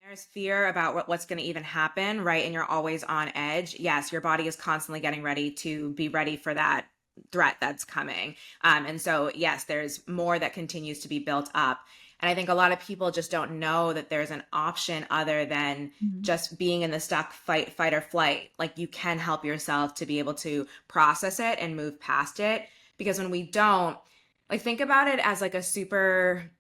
There's fear about what's going to even happen, right? And you're always on edge. Yes, your body is constantly getting ready to be ready for that threat that's coming. And so, yes, there's more that continues to be built up. And I think a lot of people just don't know that there's an option other than Mhm. just being in the stuck fight or flight. Like you can help yourself to be able to process it and move past it. Because when we don't, like think about it as like a super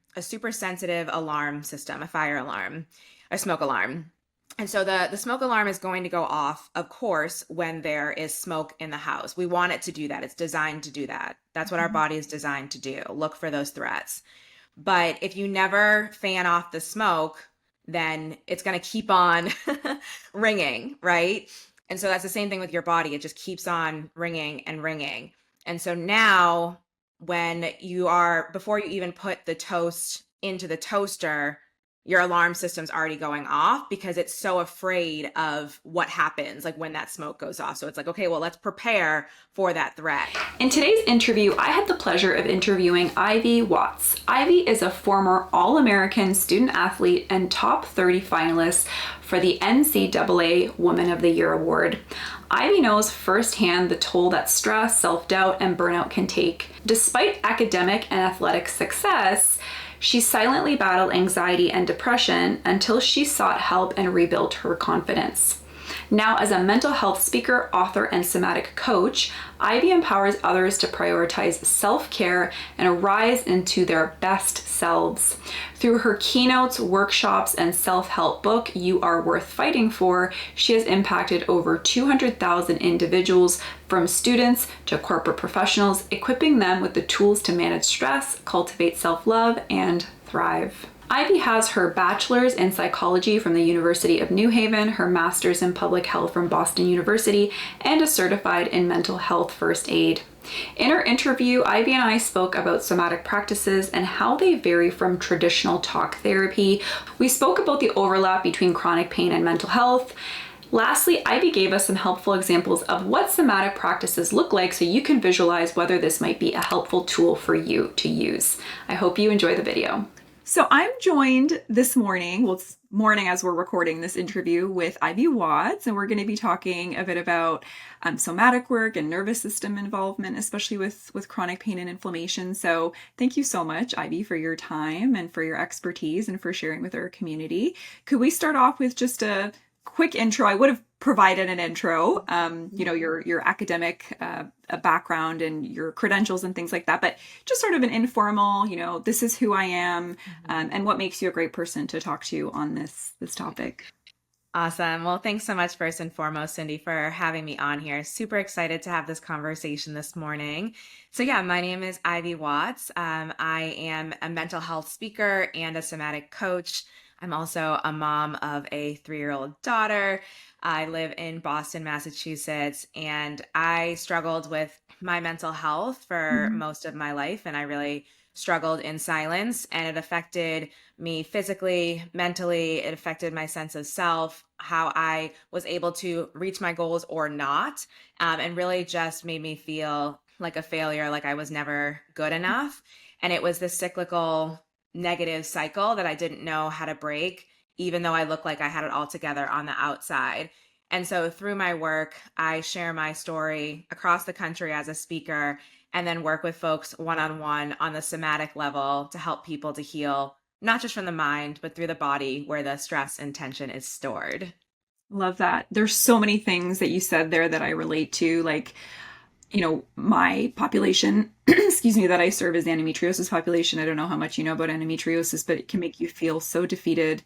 sensitive alarm system, a fire alarm, a smoke alarm. And so the smoke alarm is going to go off, of course, when there is smoke in the house. We want it to do that. It's designed to do that. That's what our Mhm. body is designed to do. Look for those threats. But if you never fan off the smoke, then it's going to keep on ringing, right? And so that's the same thing with your body. It just keeps on ringing and ringing. And so now, before you even put the toast into the toaster, your alarm system's already going off because it's so afraid of what happens, like when that smoke goes off. So it's like, okay, well, let's prepare for that threat. In today's interview, I had the pleasure of interviewing Ivy Watts. Ivy is a former All-American student athlete and top 30 finalist for the NCAA Woman of the Year award. Ivy knows firsthand the toll that stress, self-doubt, and burnout can take. Despite academic and athletic success, she silently battled anxiety and depression until she sought help and rebuilt her confidence. Now, as a mental health speaker, author, and somatic coach, Ivy empowers others to prioritize self-care and rise into their best selves. Through her keynotes, workshops, and self-help book, You Are Worth Fighting For, she has impacted over 200,000 individuals, from students to corporate professionals, equipping them with the tools to manage stress, cultivate self-love, and thrive. Ivy has her bachelor's in psychology from the University of New Haven, her master's in public health from Boston University, and is certified in mental health first aid. In our interview, Ivy and I spoke about somatic practices and how they vary from traditional talk therapy. We spoke about the overlap between chronic pain and mental health. Lastly, Ivy gave us some helpful examples of what somatic practices look like so you can visualize whether this might be a helpful tool for you to use. I hope you enjoy the video. So I'm joined this morning, well, it's morning as we're recording this interview, with Ivy Watts, and we're going to be talking a bit about somatic work and nervous system involvement, especially with chronic pain and inflammation. So thank you so much, Ivy, for your time and for your expertise and for sharing with our community. Could we start off with just a quick intro? I would have provided an intro, your academic background and your credentials and things like that, but just sort of an informal, this is who I am, and what makes you a great person to talk to on this topic. Awesome. Well, thanks so much, first and foremost, Cindy, for having me on here. Super excited to have this conversation this morning. So, yeah, my name is Ivy Watts. I am a mental health speaker and a somatic coach. I'm also a mom of a 3-year-old daughter. I live in Boston, Massachusetts, and I struggled with my mental health for Mhm. most of my life, and I really struggled in silence, and it affected me physically, mentally. It affected my sense of self, how I was able to reach my goals or not, and really just made me feel like a failure, like I was never good enough. And it was this cyclical negative cycle that I didn't know how to break, even though I looked like I had it all together on the outside. And so through my work, I share my story across the country as a speaker and then work with folks one-on-one on the somatic level to help people to heal, not just from the mind, but through the body where the stress and tension is stored. Love that. There's so many things that you said there that I relate to, like, my population, excuse me, that I serve as the endometriosis population. I don't know how much you know about endometriosis, but it can make you feel so defeated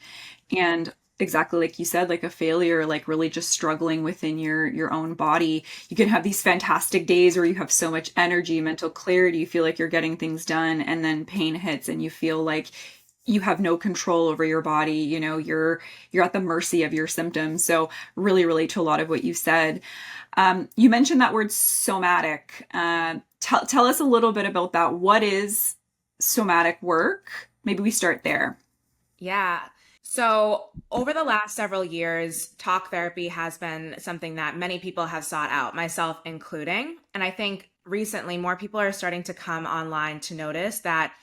and exactly like you said, like a failure, like really just struggling within your own body. You can have these fantastic days where you have so much energy, mental clarity, you feel like you're getting things done, and then pain hits and you feel like you have no control over your body. You're at the mercy of your symptoms. So really relate to a lot of what you said. You mentioned that word somatic. Tell us a little bit about that. What is somatic work? Maybe we start there. Yeah. So, over the last several years, talk therapy has been something that many people have sought out, myself including. And I think recently more people are starting to come online to notice that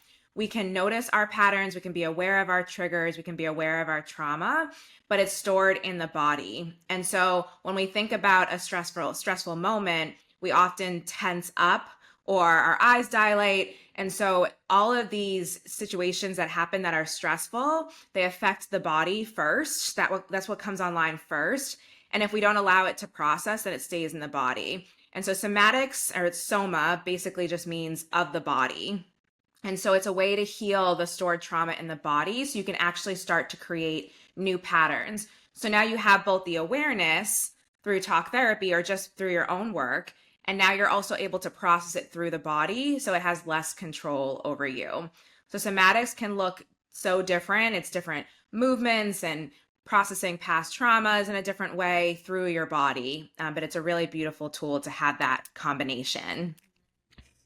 we can notice our patterns, we can be aware of our triggers, we can be aware of our trauma, but it's stored in the body. And so when we think about a stressful moment, we often tense up or our eyes dilate. And so all of these situations that happen that are stressful, they affect the body first. That's what comes online first. And if we don't allow it to process, then it stays in the body. And so somatics, or soma, basically just means of the body. And so it's a way to heal the stored trauma in the body so you can actually start to create new patterns. So now you have both the awareness through talk therapy or just through your own work. And now you're also able to process it through the body so it has less control over you. So somatics can look so different. It's different movements and processing past traumas in a different way through your body. But it's a really beautiful tool to have that combination.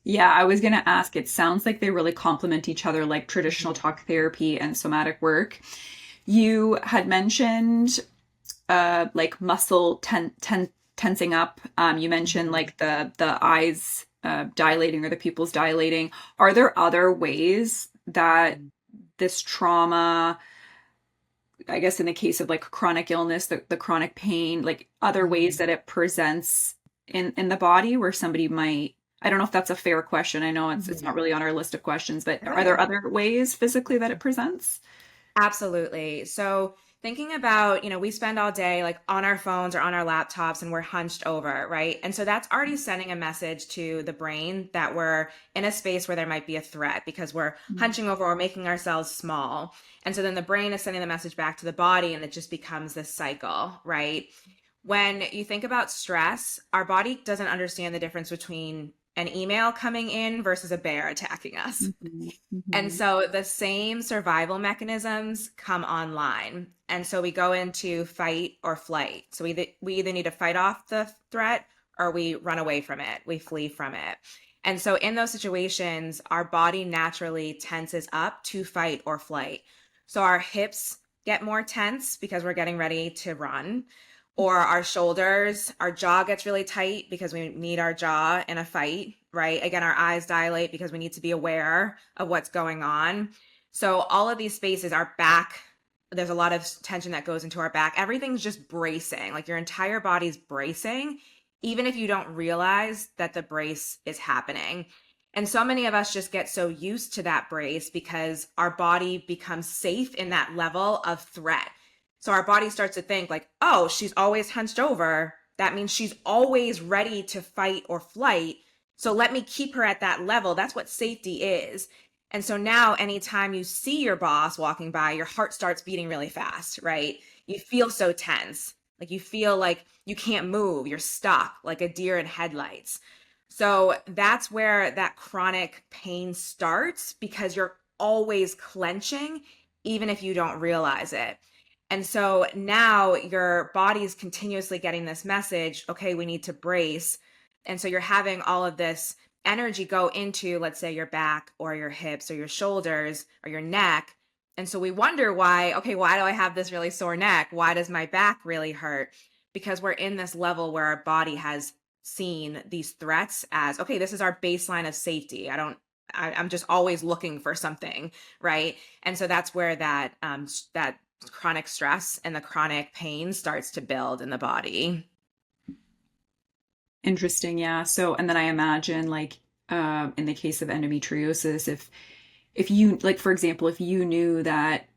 Yeah, I was going to ask. It sounds like they really complement each other, like traditional Mhm. talk therapy and somatic work. You had mentioned like muscle tensing up. You mentioned Mhm. like the eyes dilating or the pupils dilating. Are there other ways that this trauma, I guess in the case of like chronic illness, the chronic pain, like other ways Mhm. that it presents in the body where somebody might, I don't know if that's a fair question. I know it's not Mhm. really on our list of questions, but are there Right. other ways physically that it presents? Absolutely. So thinking about, we spend all day like on our phones or on our laptops and we're hunched over, right? And so that's already sending a message to the brain that we're in a space where there might be a threat because we're hunching over or making ourselves small. And so then the brain is sending the message back to the body and it just becomes this cycle, right? When you think about stress, our body doesn't understand the difference between an email coming in versus a bear attacking us. Mhm, And mhm, so the same survival mechanisms come online. And so we go into fight or flight. So we either need to fight off the threat or we run away from it, we flee from it. And so in those situations, our body naturally tenses up to fight or flight. So our hips get more tense because we're getting ready to run, or our shoulders, our jaw gets really tight because we need our jaw in a fight, right? Again, our eyes dilate because we need to be aware of what's going on. So all of these spaces, our back, there's a lot of tension that goes into our back. Everything's just bracing, like your entire body's bracing, even if you don't realize that the brace is happening. And so many of us just get so used to that brace because our body becomes safe in that level of threat. So our body starts to think like, oh, she's always hunched over. That means she's always ready to fight or flight. So let me keep her at that level. That's what safety is. And so now, anytime you see your boss walking by, your heart starts beating really fast, right? You feel so tense. Like you feel like you can't move. You're stuck like a deer in headlights. So that's where that chronic pain starts because you're always clenching, even if you don't realize it. And so now your body is continuously getting this message, okay, we need to brace. And so you're having all of this energy go into, let's say, your back or your hips or your shoulders or your neck. And so we wonder why, okay, why do I have this really sore neck? Why does my back really hurt? Because we're in this level where our body has seen these threats as, okay, this is our baseline of safety. I'm just always looking for something, right? And so that's where that chronic stress and the chronic pain starts to build in the body. Interesting, yeah. So, and then I imagine like in the case of endometriosis, if you like, for example, if you knew that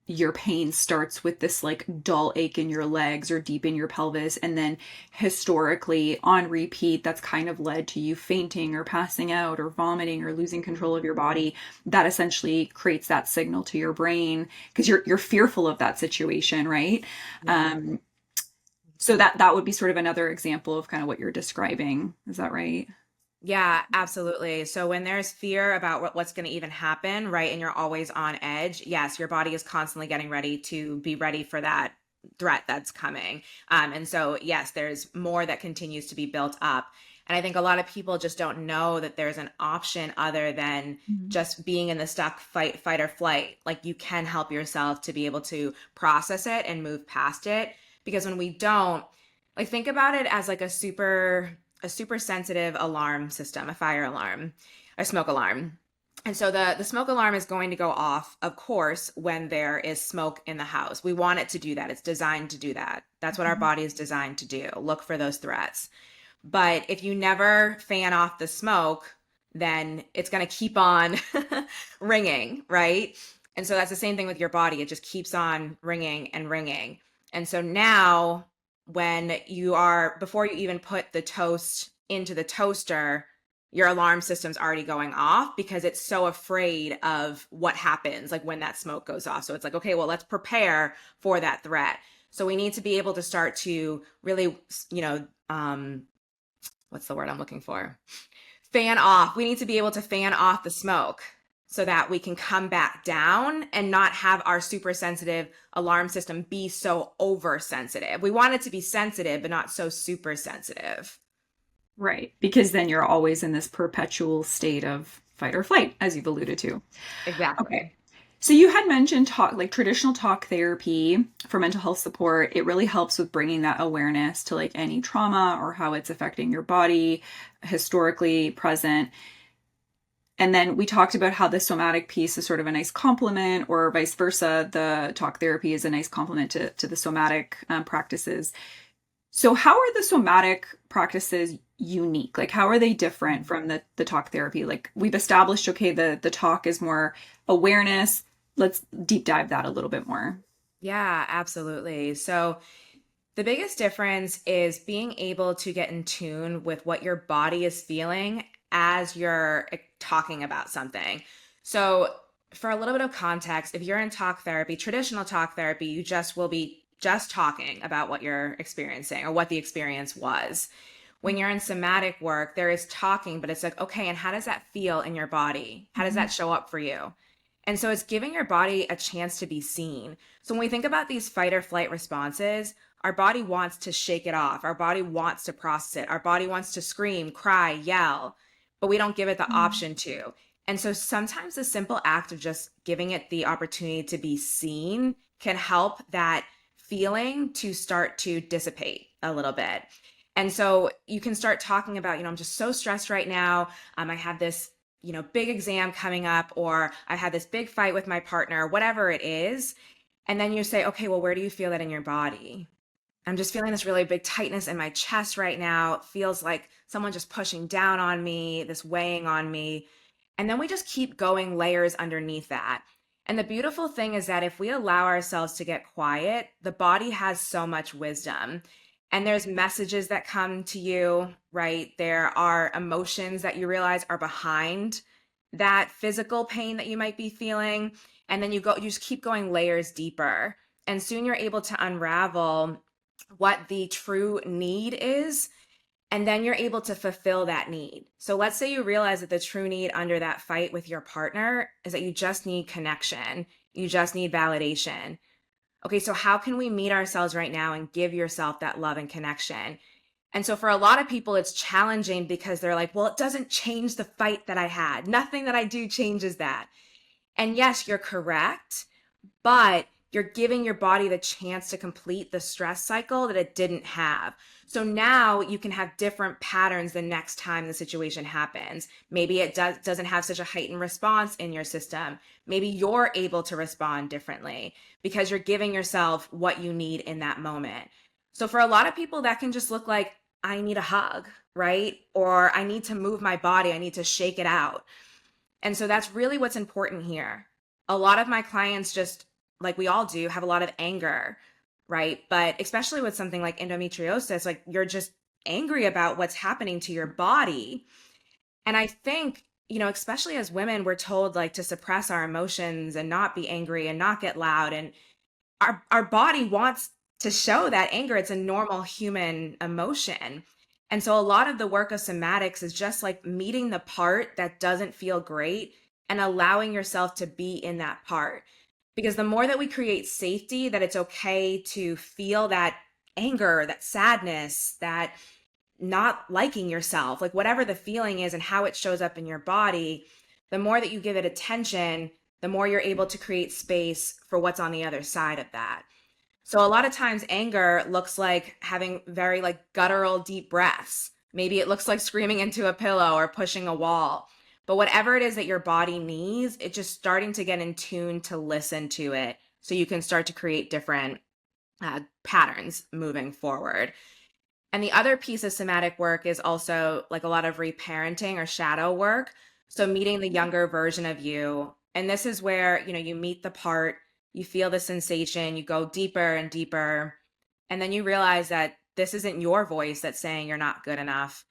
your pain starts with this like dull ache in your legs or deep in your pelvis, and then historically on repeat, that's kind of led to you fainting or passing out or vomiting or losing control of your body, that essentially creates that signal to your brain because you're fearful of that situation, right? Yeah. Um, so that would be sort of another example of kind of what you're describing. Is that right? Yeah, absolutely. So when there's fear about what's going to even happen, right, and you're always on edge, yes, your body is constantly getting ready to be ready for that threat that's coming. And so, yes, there's more that continues to be built up. And I think a lot of people just don't know that there's an option other than Mhm. just being in the stuck fight or flight. Like you can help yourself to be able to process it and move past it. Because when we don't, like think about it as like a super sensitive alarm system, a fire alarm, a smoke alarm. And so the smoke alarm is going to go off, of course, when there is smoke in the house. We want it to do that. It's designed to do that. That's what our Mhm. body is designed to do. Look for those threats. But if you never fan off the smoke, then it's going to keep on ringing, right? And so that's the same thing with your body. It just keeps on ringing and ringing. And so now, when you are, before you even put the toast into the toaster, your alarm system's already going off because it's so afraid of what happens, like when that smoke goes off. So it's like, okay, well, let's prepare for that threat. So we need to be able to start to really, what's the word I'm looking for? Fan off. We need to be able to fan off the smoke so that we can come back down and not have our super sensitive alarm system be so oversensitive. We want it to be sensitive, but not so super sensitive. Right. Because then you're always in this perpetual state of fight or flight, as you've alluded to. Okay. Exactly. So you had mentioned talk, like traditional talk therapy for mental health support. It really helps with bringing that awareness to like any trauma or how it's affecting your body, historically present. And then we talked about how the somatic piece is sort of a nice complement, or vice versa. The talk therapy is a nice complement to the somatic practices. So, how are the somatic practices unique? Like, how are they different from the talk therapy? Like, we've established, okay, the talk is more awareness. Let's deep dive that a little bit more. Yeah, absolutely. So the biggest difference is being able to get in tune with what your body is feeling as you're talking about something. So, for a little bit of context, if you're in talk therapy, traditional talk therapy, you just will be just talking about what you're experiencing or what the experience was. When you're in somatic work, there is talking, but it's like, okay, and how does that feel in your body? How does Mhm. that show up for you? And so it's giving your body a chance to be seen. So when we think about these fight or flight responses, our body wants to shake it off. Our body wants to process it. Our body wants to scream, cry, yell, but we don't give it the option to. And so sometimes the simple act of just giving it the opportunity to be seen can help that feeling to start to dissipate a little bit. And so you can start talking about, I'm just so stressed right now. I have this, big exam coming up, or I had this big fight with my partner, whatever it is. And then you say, okay, well, where do you feel that in your body? I'm just feeling this really big tightness in my chest right now. It feels like someone just pushing down on me, this weighing on me. And then we just keep going layers underneath that. And the beautiful thing is that if we allow ourselves to get quiet, the body has so much wisdom. And there's messages that come to you, right? There are emotions that you realize are behind that physical pain that you might be feeling. And then you just keep going layers deeper. And soon you're able to unravel what the true need is, and then you're able to fulfill that need. So let's say you realize that the true need under that fight with your partner is that you just need connection, you just need validation. Okay, so how can we meet ourselves right now and give yourself that love and connection? And so for a lot of people, it's challenging because they're like, well, it doesn't change the fight that I had. Nothing that I do changes that. And yes, you're correct, but you're giving your body the chance to complete the stress cycle that it didn't have. So now you can have different patterns the next time the situation happens. Maybe it doesn't have such a heightened response in your system. Maybe you're able to respond differently because you're giving yourself what you need in that moment. So for a lot of people, that can just look like, I need a hug, right? Or I need to move my body, I need to shake it out. And so that's really what's important here. A lot of my clients, just like we all do, have a lot of anger, right? But especially with something like endometriosis, like you're just angry about what's happening to your body. And I think, especially as women, we're told like to suppress our emotions and not be angry and not get loud. And our body wants to show that anger. It's a normal human emotion. And so a lot of the work of somatics is just like meeting the part that doesn't feel great and allowing yourself to be in that part. Because the more that we create safety, that it's okay to feel that anger, that sadness, that not liking yourself, like whatever the feeling is and how it shows up in your body, the more that you give it attention, the more you're able to create space for what's on the other side of that. So a lot of times anger looks like having very like guttural deep breaths. Maybe it looks like screaming into a pillow or pushing a wall. But whatever it is that your body needs, it's just starting to get in tune to listen to it so you can start to create different patterns moving forward. And the other piece of somatic work is also like a lot of reparenting or shadow work. So meeting the younger version of you. And this is where, you meet the part, you feel the sensation, you go deeper and deeper. And then you realize that this isn't your voice that's saying you're not good enough.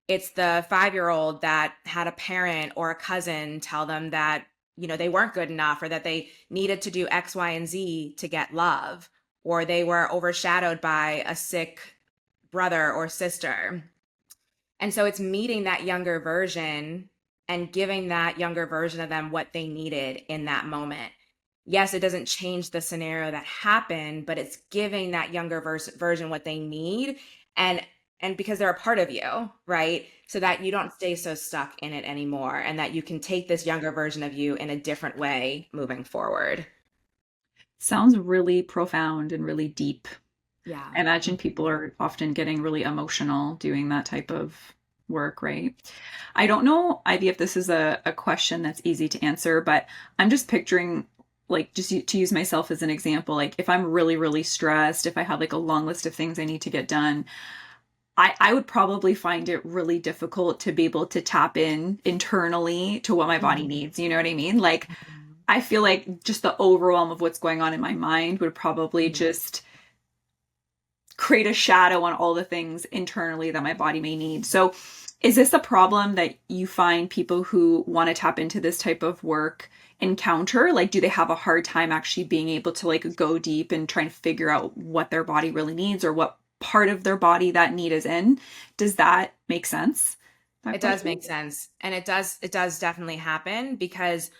It's the 5-year-old that had a parent or a cousin tell them that, they weren't good enough or that they needed to do X, Y, and Z to get love, or they were overshadowed by a sick brother or sister. And so it's meeting that younger version and giving that younger version of them what they needed in that moment. Yes, it doesn't change the scenario that happened, but it's giving that younger version what they need, and because they're a part of you, right? So that you don't stay so stuck in it anymore, and that you can take this younger version of you in a different way moving forward. Sounds really profound and really deep. Yeah. I imagine people are often getting really emotional doing that type of work, right? I don't know, Ivy, if this is a question that's easy to answer, but I'm just picturing, like, just to use myself as an example, like if I'm really, really stressed, if I have like a long list of things I need to get done, I would probably find it really difficult to be able to tap in internally to what my body Mhm. needs. You know what I mean? Like, Mhm. I feel like just the overwhelm of what's going on in my mind would probably Mhm. just create a shadow on all the things internally that my body may need. So, is this a problem that you find people who want to tap into this type of work encounter? Like, do they have a hard time actually being able to like go deep and try and figure out what their body really needs or what part of their body that need is in? Does that make sense? That It does question? make sense. And it does definitely happen because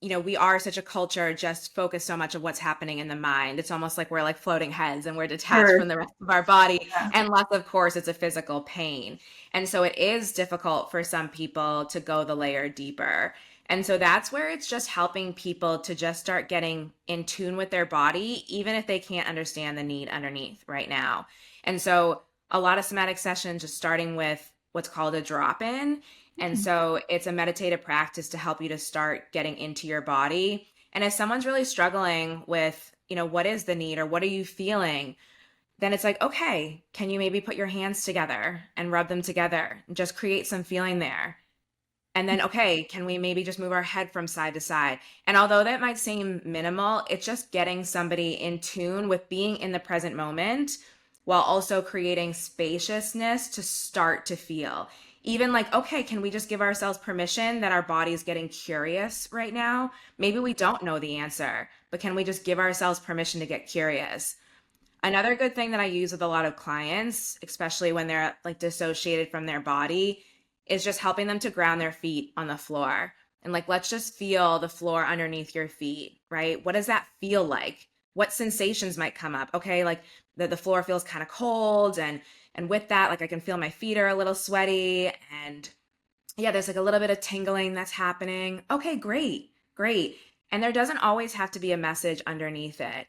we are such a culture just focused so much of what's happening in the mind. It's almost like we're like floating heads and we're detached Sure. from the rest of our body. Yeah. And less, of course, it's a physical pain. And so it is difficult for some people to go the layer deeper. And so that's where it's just helping people to just start getting in tune with their body, even if they can't understand the need underneath right now. And so a lot of somatic sessions, just starting with what's called a drop in, and so it's a meditative practice to help you to start getting into your body. And if someone's really struggling with, what is the need or what are you feeling? Then it's like, okay, can you maybe put your hands together and rub them together and just create some feeling there? And then, okay, can we maybe just move our head from side to side? And although that might seem minimal, it's just getting somebody in tune with being in the present moment while also creating spaciousness to start to feel. Even like, okay, can we just give ourselves permission that our body's getting curious right now? Maybe we don't know the answer, but can we just give ourselves permission to get curious? Another good thing that I use with a lot of clients, especially when they're like dissociated from their body, is just helping them to ground their feet on the floor. And like, let's just feel the floor underneath your feet, right? What does that feel like? What sensations might come up? Okay, like the floor feels kind of cold, and with that, like I can feel my feet are a little sweaty, and yeah, there's like a little bit of tingling that's happening. Okay, great, great. And there doesn't always have to be a message underneath it.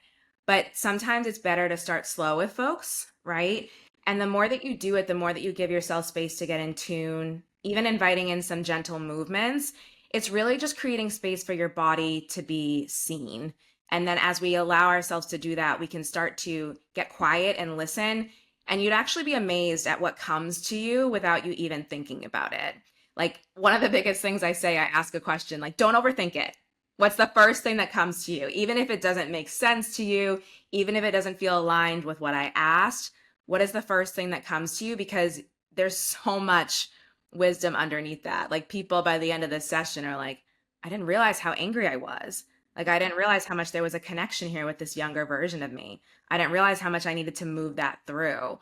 But sometimes it's better to start slow with folks, right? And the more that you do it, the more that you give yourself space to get in tune, even inviting in some gentle movements. It's really just creating space for your body to be seen. And then as we allow ourselves to do that, we can start to get quiet and listen. And you'd actually be amazed at what comes to you without you even thinking about it. Like one of the biggest things I say, I ask a question like, don't overthink it. What's the first thing that comes to you? Even if it doesn't make sense to you, even if it doesn't feel aligned with what I asked, what is the first thing that comes to you? Because there's so much wisdom underneath that. Like people by the end of this session are like, I didn't realize how angry I was. Like I didn't realize how much there was a connection here with this younger version of me. I didn't realize how much I needed to move that through.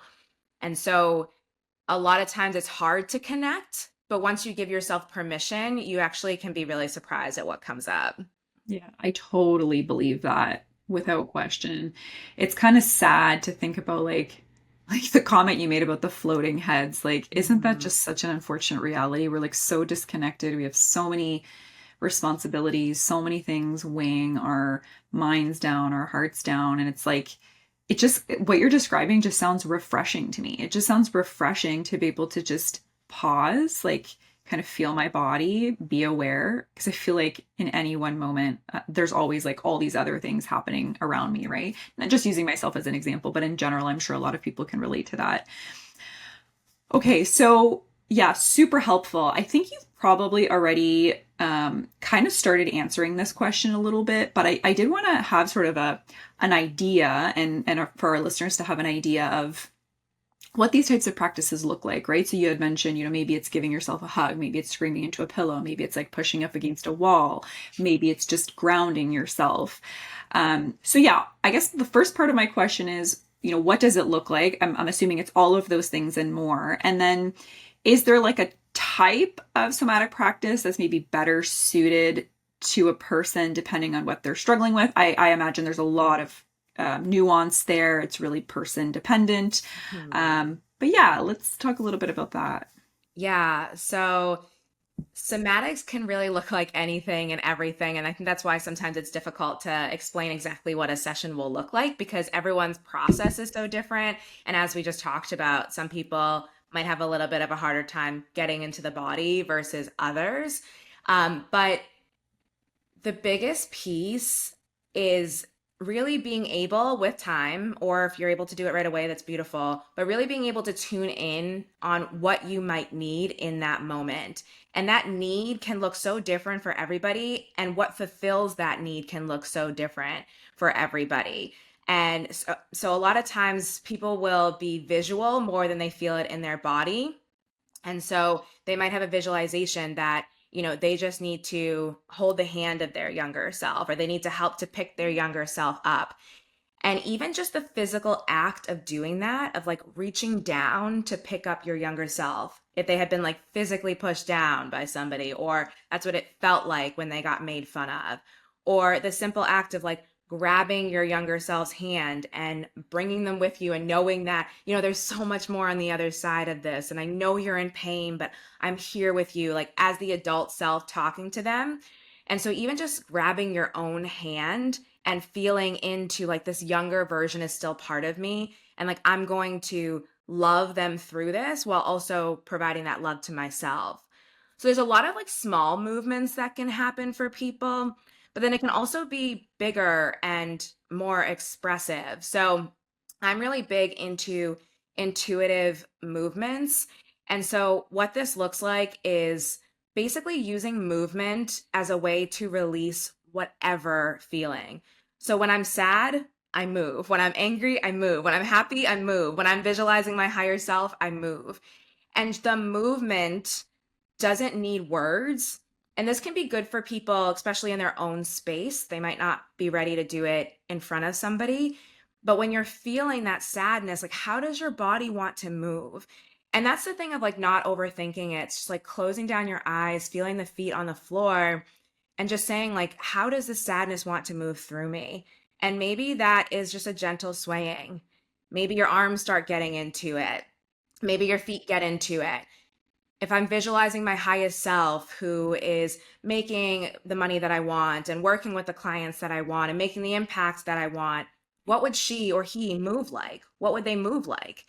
And so a lot of times it's hard to connect, but once you give yourself permission, you actually can be really surprised at what comes up. Yeah, I totally believe that without question. It's kind of sad to think about like the comment you made about the floating heads. Like, isn't that Mhm. just such an unfortunate reality? We're like so disconnected. We have so many responsibilities, so many things weighing our minds down, our hearts down, and it's like it just what you're describing just sounds refreshing to me. It just sounds refreshing to be able to just pause, like kind of feel my body, be aware, because I feel like in any one moment, there's always like all these other things happening around me, right? Not just using myself as an example, but in general, I'm sure a lot of people can relate to that. Okay, so yeah, super helpful. I think you've probably already kind of started answering this question a little bit, but I did want to have sort of an idea and for our listeners to have an idea of what these types of practices look like, right? So you had mentioned, maybe it's giving yourself a hug, maybe it's screaming into a pillow, maybe it's like pushing up against a wall, maybe it's just grounding yourself. So yeah, I guess the first part of my question is, what does it look like? I'm assuming it's all of those things and more. And then is there like a type of somatic practice that's maybe better suited to a person depending on what they're struggling with? I imagine there's a lot of nuance there. It's really person dependent. Mhm. But yeah, let's talk a little bit about that. Yeah. So somatics can really look like anything and everything. And I think that's why sometimes it's difficult to explain exactly what a session will look like because everyone's process is so different. And as we just talked about, some people might have a little bit of a harder time getting into the body versus others. But the biggest piece is really being able with time, or if you're able to do it right away, that's beautiful, but really being able to tune in on what you might need in that moment. And that need can look so different for everybody, and what fulfills that need can look so different for everybody. And so a lot of times people will be visual more than they feel it in their body. And so they might have a visualization that, they just need to hold the hand of their younger self, or they need to help to pick their younger self up. And even just the physical act of doing that, of like reaching down to pick up your younger self, if they had been like physically pushed down by somebody, or that's what it felt like when they got made fun of, or the simple act of like grabbing your younger self's hand and bringing them with you and knowing that, there's so much more on the other side of this. And I know you're in pain, but I'm here with you, like as the adult self talking to them. And so even just grabbing your own hand and feeling into like this younger version is still part of me, and like I'm going to love them through this while also providing that love to myself. So there's a lot of like small movements that can happen for people, but then it can also be bigger and more expressive. So I'm really big into intuitive movements. And so what this looks like is basically using movement as a way to release whatever feeling. So when I'm sad, I move. When I'm angry, I move. When I'm happy, I move. When I'm visualizing my higher self, I move. And the movement doesn't need words. And this can be good for people, especially in their own space. They might not be ready to do it in front of somebody. But when you're feeling that sadness, like how does your body want to move? And that's the thing of like not overthinking it. It's just like closing down your eyes, feeling the feet on the floor, and just saying, like, how does the sadness want to move through me? And maybe that is just a gentle swaying. Maybe your arms start getting into it. Maybe your feet get into it. If I'm visualizing my highest self who is making the money that I want and working with the clients that I want and making the impacts that I want, what would she or he move like? What would they move like?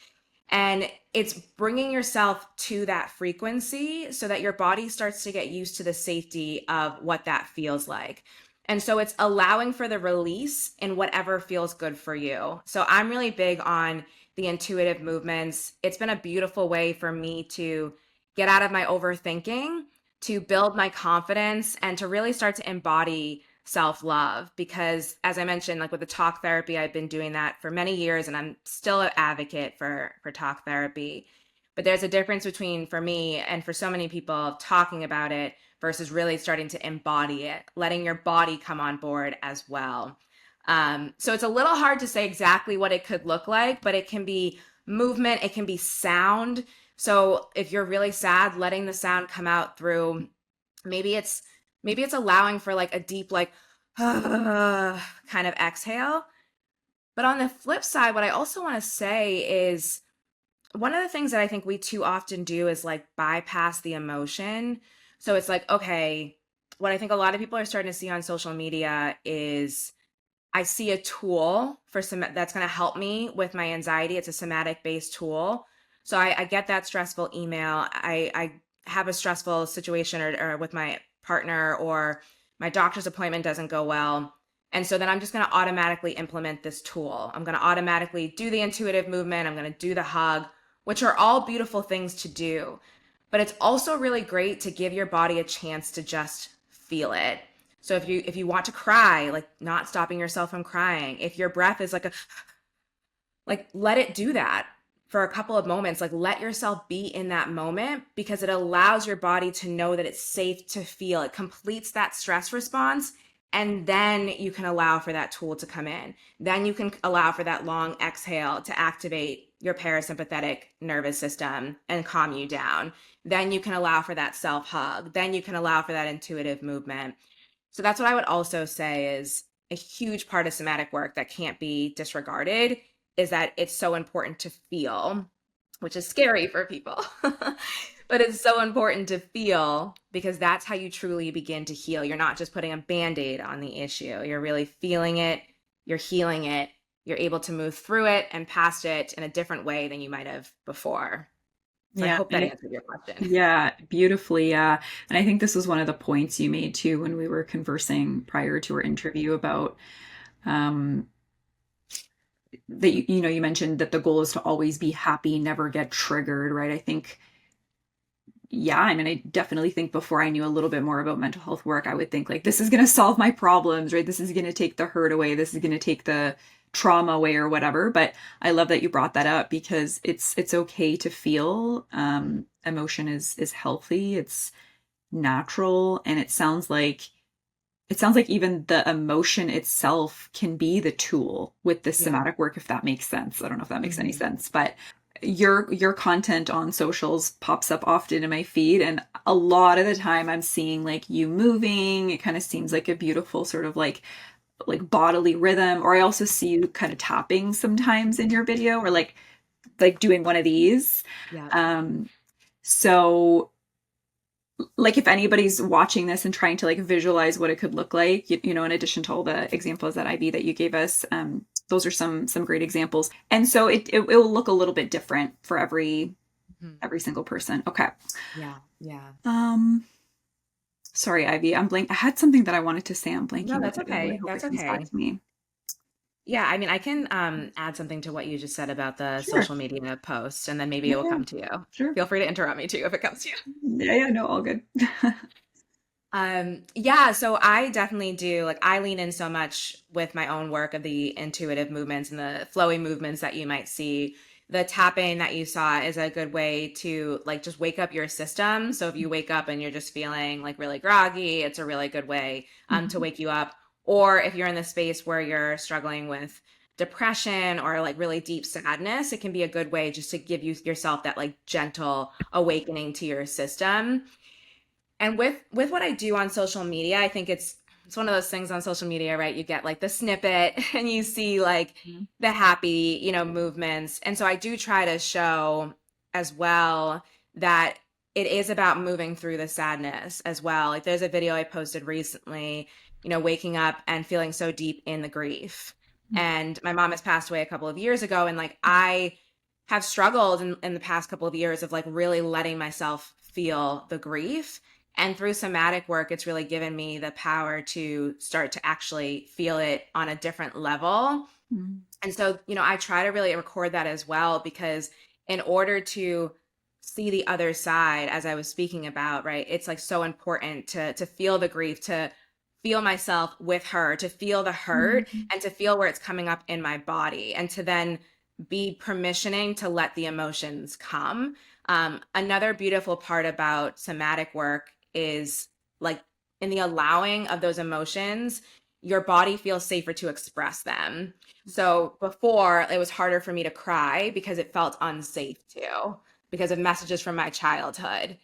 And it's bringing yourself to that frequency so that your body starts to get used to the safety of what that feels like. And so it's allowing for the release in whatever feels good for you. So I'm really big on the intuitive movements. It's been a beautiful way for me to get out of my overthinking, to build my confidence, and to really start to embody self-love. Because as I mentioned, like with the talk therapy, I've been doing that for many years and I'm still an advocate for talk therapy. But there's a difference between, for me and for so many people, talking about it versus really starting to embody it, letting your body come on board as well. So it's a little hard to say exactly what it could look like, but it can be movement, it can be sound. So if you're really sad, letting the sound come out through, maybe it's allowing for like a deep like kind of exhale. But on the flip side, what I also want to say is one of the things that I think we too often do is like bypass the emotion. So it's like, okay, what I think a lot of people are starting to see on social media is I see a tool for some that's going to help me with my anxiety. It's a somatic based tool. So I get that stressful email. I have a stressful situation or with my partner, or my doctor's appointment doesn't go well. And so then I'm just going to automatically implement this tool. I'm going to automatically do the intuitive movement. I'm going to do the hug, which are all beautiful things to do. But it's also really great to give your body a chance to just feel it. So if you want to cry, like not stopping yourself from crying. If your breath is like let it do that for a couple of moments. Like let yourself be in that moment, because it allows your body to know that it's safe to feel. It completes that stress response, and then you can allow for that tool to come in. Then you can allow for that long exhale to activate your parasympathetic nervous system and calm you down. Then you can allow for that self hug. Then you can allow for that intuitive movement. So that's what I would also say is a huge part of somatic work that can't be disregarded, is that it's so important to feel, which is scary for people. But it's so important to feel, because that's how you truly begin to heal. You're not just putting a band-aid on the issue. You're really feeling it, you're healing it, you're able to move through it and past it in a different way than you might have before. So I Yeah, hope that answered your question. yeah, beautifully. Yeah. And I think this was one of the points you made too when we were conversing prior to our interview about um, that you mentioned that the goal is to always be happy, never get triggered, right? I think, yeah, I mean, I definitely think before I knew a little bit more about mental health work, I would think like this is going to solve my problems, right? This is going to take the hurt away. This is going to take the trauma away or whatever. But I love that you brought that up, because it's okay to feel. Emotion is healthy. It's natural, and it sounds like even the emotion itself can be the tool with this Yeah. somatic work, if that makes sense. I don't know if that makes any Mhm. sense, but your content on socials pops up often in my feed, and a lot of the time I'm seeing like you moving. It kind of seems like a beautiful sort of like bodily rhythm, or I also see you kind of tapping sometimes in your video, or like doing one of these. Yeah. Um so like if anybody's watching this and trying to like visualize what it could look like, in addition to all the examples that Ivy that you gave us, those are some great examples. And so it will look a little bit different for every Mhm. every single person. Okay. Yeah. Yeah. Um, sorry, Ivy, I'm blank. I had something that I wanted to say. I'm No, blanking on that's it. I really okay. hope That's it comes back okay. to me. Yeah, I mean, I can add something to what you just said about the Sure. social media post, and then maybe Yeah, it will yeah, come to you. sure. Feel free to interrupt me too if it comes to you. Yeah, yeah, no, all good. Yeah, so I definitely do. Like, I lean in so much with my own work of the intuitive movements and the flowy movements that you might see. The tapping that you saw is a good way to like just wake up your system. So if you wake up and you're just feeling like really groggy, it's a really good way to Mhm. wake you up. Or if you're in the space where you're struggling with depression or like really deep sadness, it can be a good way just to give yourself that like gentle awakening to your system. And with what I do on social media, I think it's one of those things on social media, right? You get like the snippet and you see like Mhm. the happy, movements. And so I do try to show as well that it is about moving through the sadness as well. Like there's a video I posted recently, waking up and feeling so deep in the grief. And my mom has passed away a couple of years ago, and like I have struggled in the past couple of years of like really letting myself feel the grief. And through somatic work, it's really given me the power to start to actually feel it on a different level. Mhm. And so, I try to really record that as well, because in order to see the other side, as I was speaking about, right, it's like so important to feel the grief, to feel myself with her, to feel the hurt, Mhm. and to feel where it's coming up in my body, and to then be permissioning to let the emotions come. Another beautiful part about somatic work is like in the allowing of those emotions, your body feels safer to express them. So before, it was harder for me to cry because it felt unsafe to, because of messages from my childhood.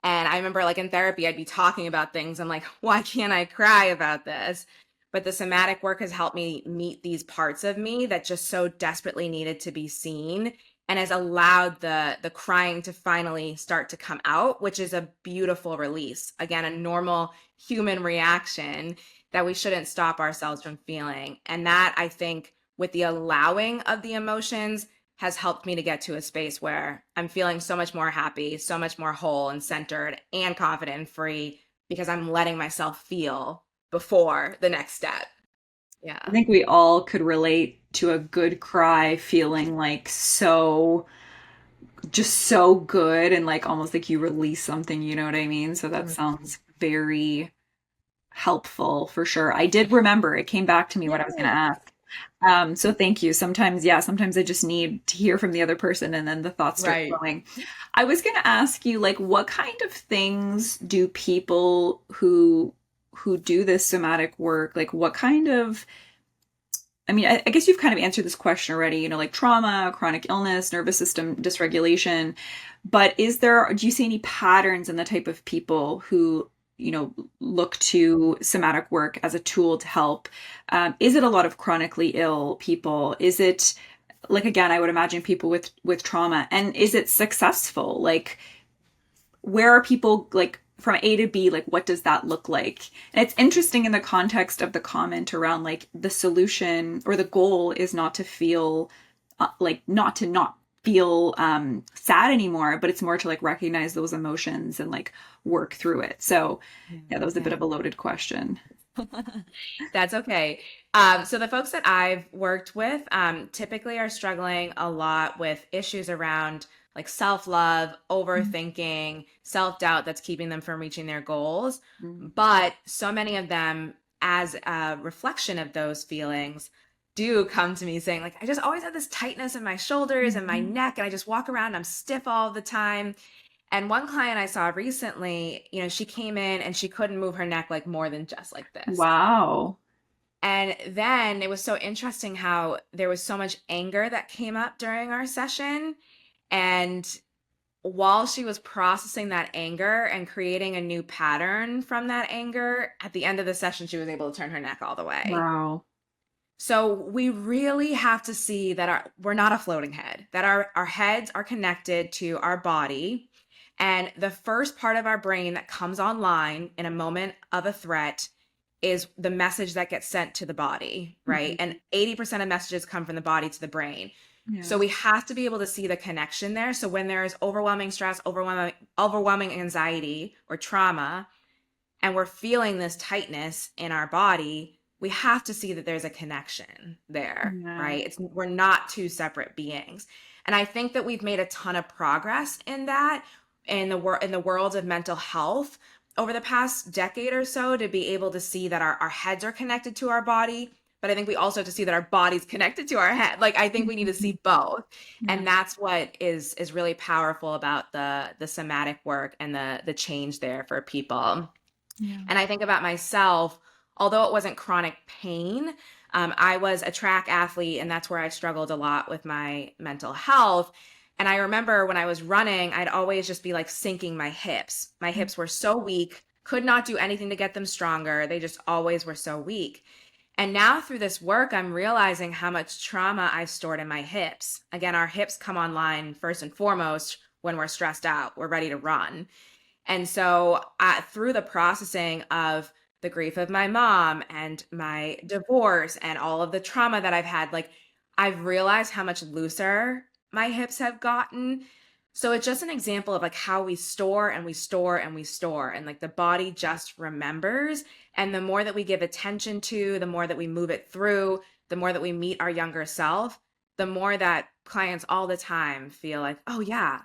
And I remember like in therapy, I'd be talking about things. I'm like, why can't I cry about this? But the somatic work has helped me meet these parts of me that just so desperately needed to be seen, and has allowed the crying to finally start to come out, which is a beautiful release. Again, a normal human reaction that we shouldn't stop ourselves from feeling. And that, I think, with the allowing of the emotions, has helped me to get to a space where I'm feeling so much more happy, so much more whole and centered and confident and free because I'm letting myself feel before the next step. I Yeah. think we all could relate to a good cry feeling like so just so good and like almost like you release something, you know what I mean? So that Mhm. sounds very helpful for sure. I did remember it came back to me what I was going to Yay. ask. So thank you. Sometimes, yeah, sometimes I just need to hear from the other person and then the thoughts start Right. flowing. I was going to ask you, like, what kind of things do people who do this somatic work, like, what kind of I mean, I guess you've kind of answered this question already, you know, like trauma, chronic illness, nervous system dysregulation. But do you see any patterns in the type of people who, you know, look to somatic work as a tool to help? Is it a lot of chronically ill people? Is it like, again, I would imagine people with trauma, and is it successful? Like, where are people like from A to B, like what does that look like? And it's interesting in the context of the comment around like the solution or the goal is not to feel like not feel sad anymore, but it's more to like recognize those emotions and like work through it. So yeah, that was a bit Yeah. of a loaded question. That's okay. So the folks that I've worked with typically are struggling a lot with issues around like self-love, overthinking, self-doubt that's keeping them from reaching their goals. Mm. But so many of them, as a reflection of those feelings, do come to me saying, like, I just always have this tightness in my shoulders and my Mhm. neck, and I just walk around, I'm stiff all the time. And one client I saw recently, she came in and she couldn't move her neck like more than just like this. Wow. And then it was so interesting how there was so much anger that came up during our session. And while she was processing that anger and creating a new pattern from that anger, at the end of the session, she was able to turn her neck all the way. Wow. So we really have to see that we're not a floating head, that our heads are connected to our body. And the first part of our brain that comes online in a moment of a threat is the message that gets sent to the body, right? And Mhm. 80% of messages come from the body to the brain. Yeah. So we have to be able to see the connection there. So when there is overwhelming stress, overwhelming anxiety or trauma, and we're feeling this tightness in our body, we have to see that there's a connection there, Yeah. right? We're not two separate beings. And I think that we've made a ton of progress in that in the world of mental health over the past decade or so to be able to see that our heads are connected to our body. But I think we also have to see that our body's connected to our head. Like I think we need to see Mhm. both. Yeah. And that's what is really powerful about the somatic work and the change there for people. Yeah. And I think about myself, although it wasn't chronic pain, I was a track athlete, and that's where I struggled a lot with my mental health. And I remember when I was running, I'd always just be like sinking my hips. My hips were so weak, could not do anything to get them stronger. They just always were so weak. And now through this work, I'm realizing how much trauma I've stored in my hips. Again, our hips come online first and foremost when we're stressed out, we're ready to run. And so, through the processing of the grief of my mom and my divorce and all of the trauma that I've had, like, I've realized how much looser my hips have gotten. So it's just an example of like how we store and we store and we store, and like the body just remembers. And the more that we give attention to, the more that we move it through, the more that we meet our younger self, the more that clients all the time feel like, oh, yeah,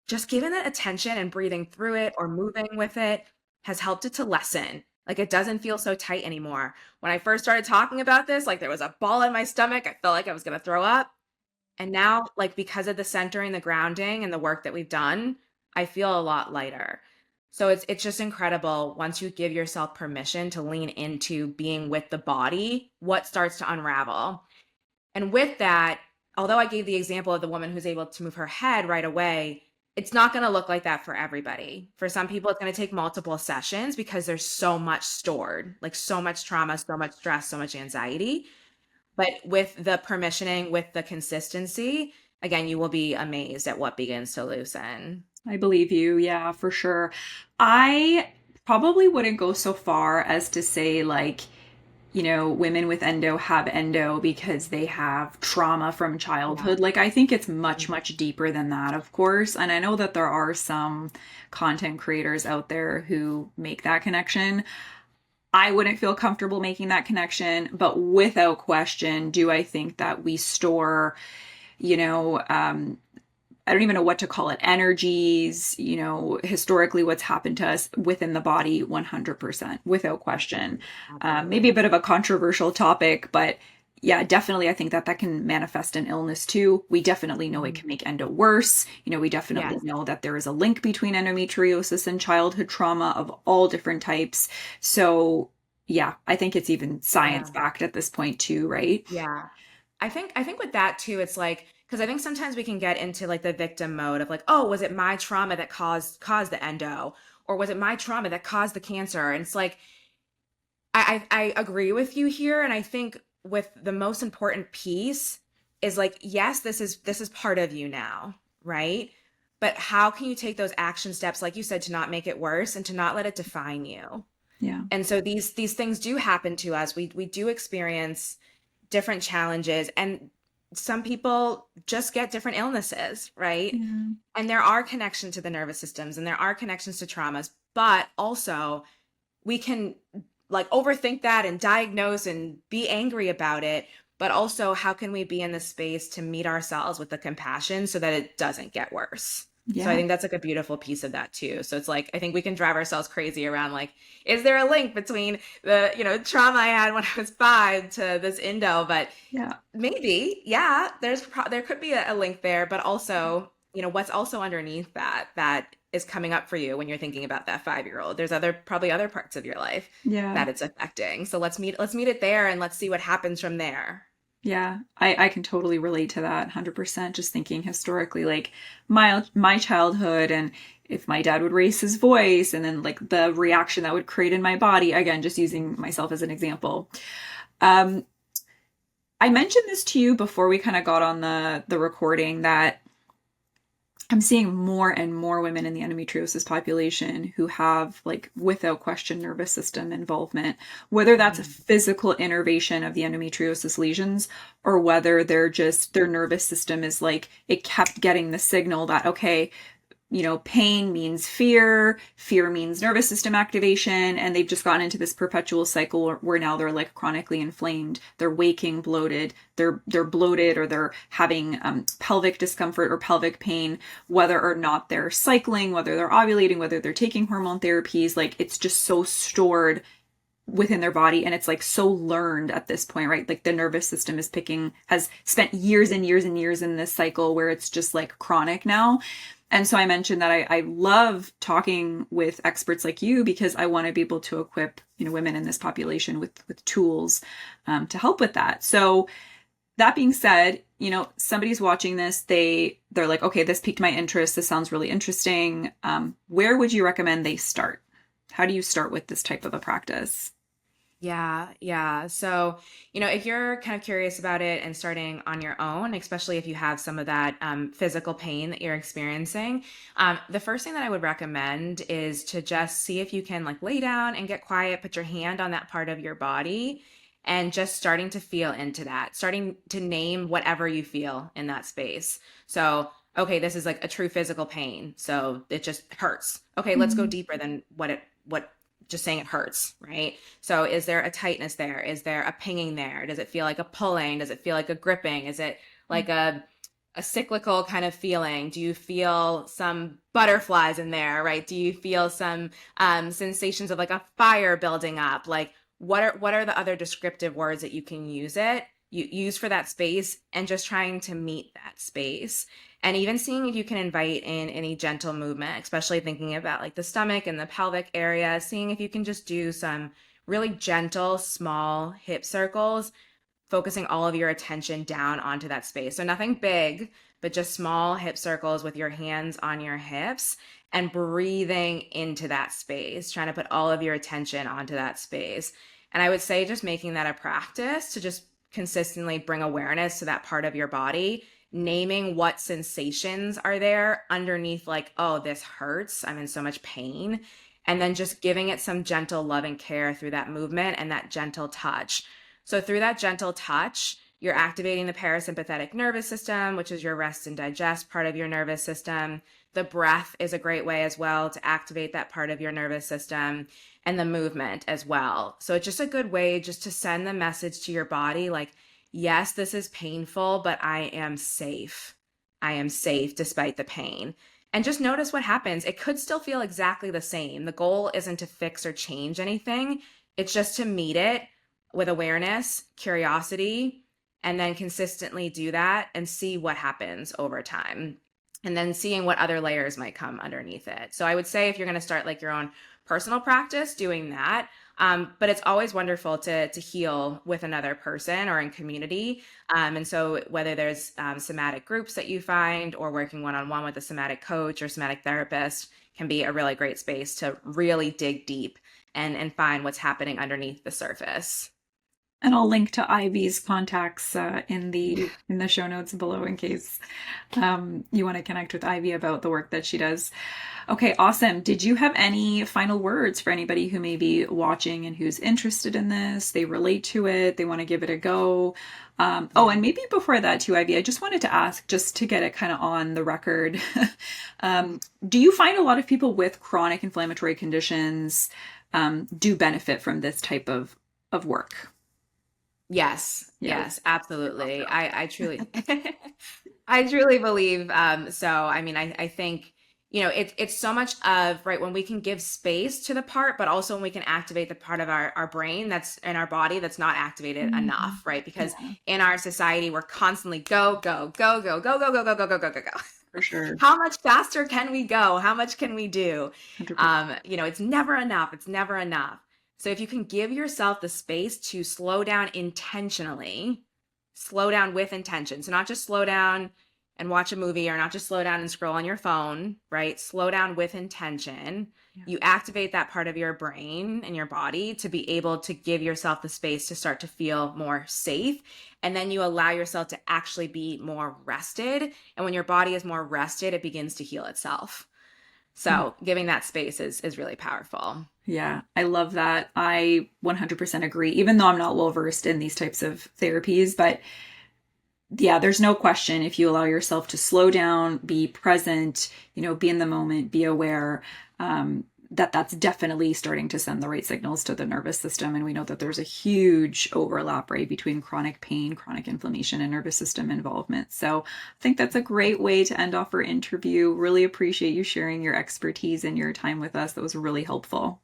just giving it attention and breathing through it or moving with it has helped it to lessen. Like it doesn't feel so tight anymore. When I first started talking about this, like there was a ball in my stomach. I felt like I was going to throw up. And now, like because of the centering, the grounding, and the work that we've done, I feel a lot lighter. So it's just incredible once you give yourself permission to lean into being with the body, what starts to unravel. And with that, although I gave the example of the woman who's able to move her head right away, it's not going to look like that for everybody. For some people, it's going to take multiple sessions because there's so much stored, like so much trauma, so much stress, so much anxiety. But with the permissioning, with the consistency, again, you will be amazed at what begins to loosen. I believe you. Yeah, for sure. I probably wouldn't go so far as to say like women with endo have endo because they have trauma from Yeah. childhood. Like, I think it's much, much deeper than that, of course. And I know that there are some content creators out there who make that connection. I wouldn't feel comfortable making that connection, but without question, do I think that we store, you know, I don't even know what to call it, energies, historically what's happened to us within the body 100%, without question. Maybe a Absolutely. bit of a controversial topic, but yeah, definitely I think that that can manifest in illness too. We definitely know it Mhm. can make endo worse. We definitely Yes. know that there is a link between endometriosis and childhood trauma of all different types. So yeah, I think it's even science Yeah. backed at this point too, right? Yeah. I think with that too, it's like because I think sometimes we can get into like the victim mode of like, oh, was it my trauma that caused the endo? Or was it my trauma that caused the cancer? And it's like I agree with you here. And I think with the most important piece is like, yes, this is part of you now, right? But how can you take those action steps, like you said, to not make it worse and to not let it define you? Yeah. And so these things do happen to us. We do experience different challenges, and some people just get different illnesses, right? Yeah. And there are connections to the nervous systems and there are connections to traumas, but also we can like overthink that and diagnose and be angry about it. But also, how can we be in the space to meet ourselves with the compassion so that it doesn't get worse? So I Yeah. think that's like a beautiful piece of that too. So it's like I think we can drive ourselves crazy around like, is there a link between the trauma I had when I was 5 to this endo? But Yeah. maybe, yeah, there could be a link there, but also, what's also underneath that is coming up for you when you're thinking about that 5-year-old. There's probably other parts of your life Yeah. that it's affecting. So let's meet it there and let's see what happens from there. Yeah, I can totally relate to that 100%. Just thinking historically, like my childhood, and if my dad would raise his voice, and then like the reaction that would create in my body. Again, just using myself as an example. Um, I mentioned this to you before we kind of got on the recording that I'm seeing more and more women in the endometriosis population who have, like, without question, nervous system involvement, whether that's a Mhm. physical innervation of the endometriosis lesions or whether they're just their nervous system is like it kept getting the signal that, okay, pain means fear, fear means nervous system activation, and they've just gotten into this perpetual cycle where now they're like chronically inflamed. They're waking bloated. They're bloated, or they're having pelvic discomfort or pelvic pain, whether or not they're cycling, whether they're ovulating, whether they're taking hormone therapies. Like, it's just so stored within their body, and it's like so learned at this point, right? Like, the nervous system has spent years and years and years in this cycle where it's just like chronic now. And so I mentioned that I love talking with experts like you because I want to be able to equip women in this population with tools to help with that. So that being said, somebody's watching this, they're like, okay, this piqued my interest. This sounds really interesting. Where would you recommend they start? How do you start with this type of a practice? Yeah, yeah. So, if you're kind of curious about it and starting on your own, especially if you have some of that physical pain that you're experiencing, the first thing that I would recommend is to just see if you can like lay down and get quiet, put your hand on that part of your body, and just starting to feel into that, starting to name whatever you feel in that space. So, okay, this is like a true physical pain. So it just hurts. Okay, let's go Mm, deeper than what just saying it hurts, right? So is there a tightness there? Is there a pinging there? Does it feel like a pulling? Does it feel like a gripping? Is it like a cyclical kind of feeling? Do you feel some butterflies in there, right? Do you feel some sensations of like a fire building up? Like what are the other descriptive words that you use for that space, and just trying to meet that space, and even seeing if you can invite in any gentle movement, especially thinking about like the stomach and the pelvic area, seeing if you can just do some really gentle, small hip circles, focusing all of your attention down onto that space. So nothing big, but just small hip circles with your hands on your hips and breathing into that space, trying to put all of your attention onto that space. And I would say just making that a practice to just consistently bring awareness to that part of your body, naming what sensations are there underneath, like, oh, this hurts, I'm in so much pain. and then just giving it some gentle love and care through that movement and that gentle touch. So through that gentle touch, you're activating the parasympathetic nervous system, which is your rest and digest part of your nervous system. The breath is a great way as well to activate that part of your nervous system, and the movement as well. So it's just a good way just to send the message to your body like, yes, this is painful, but I am safe. I am safe despite the pain. And just notice what happens. It could still feel exactly the same. The goal isn't to fix or change anything, it's just to meet it with awareness, curiosity, and then consistently do that and see what happens over time. And then seeing what other layers might come underneath it. So I would say if you're going to start like your own personal practice, doing that. But it's always wonderful to heal with another person or in community. And so whether there's somatic groups that you find or working one-on-one with a somatic coach or somatic therapist can be a really great space to really dig deep and find what's happening underneath the surface. And I'll link to Ivy's contacts in the show notes below in case you want to connect with Ivy about the work that she does. Okay, awesome. Did you have any final words for anybody who may be watching and who's interested in this? They relate to it, they want to give it a go. Oh, and maybe before that too, Ivy, I just wanted to ask, just to get it kind of on the record, do you find a lot of people with chronic inflammatory conditions do benefit from this type of work? Yes, Yeah. yes, absolutely. I truly, I truly believe. So, I mean, I think, it's so much of, right, when we can give space to the part, but also when we can activate the part of our brain that's in our body that's not activated enough, right? Because in our society, we're constantly go, go, go, go, go, go, go, go, go, go, go, go, go. For sure. How much faster can we go? How much can we do? 100%. It's never enough. It's never enough. So if you can give yourself the space to slow down intentionally, slow down with intention. So not just slow down and watch a movie or not just slow down and scroll on your phone, right? Slow down with intention. Yeah. You activate that part of your brain and your body to be able to give yourself the space to start to feel more safe. And then you allow yourself to actually be more rested. And when your body is more rested, it begins to heal itself. So giving that space is really powerful. Yeah, I love that. I 100% agree, even though I'm not well versed in these types of therapies. But yeah, there's no question if you allow yourself to slow down, be present, be in the moment, be aware, that's definitely starting to send the right signals to the nervous system. And we know that there's a huge overlap, right, between chronic pain, chronic inflammation, and nervous system involvement. So I think that's a great way to end off our interview. Really appreciate you sharing your expertise and your time with us. That was really helpful.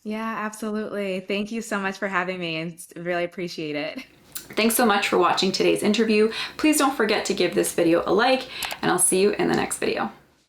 Yeah, absolutely. Thank you so much for having me, and really appreciate it. Thanks so much for watching today's interview. Please don't forget to give this video a like, and I'll see you in the next video.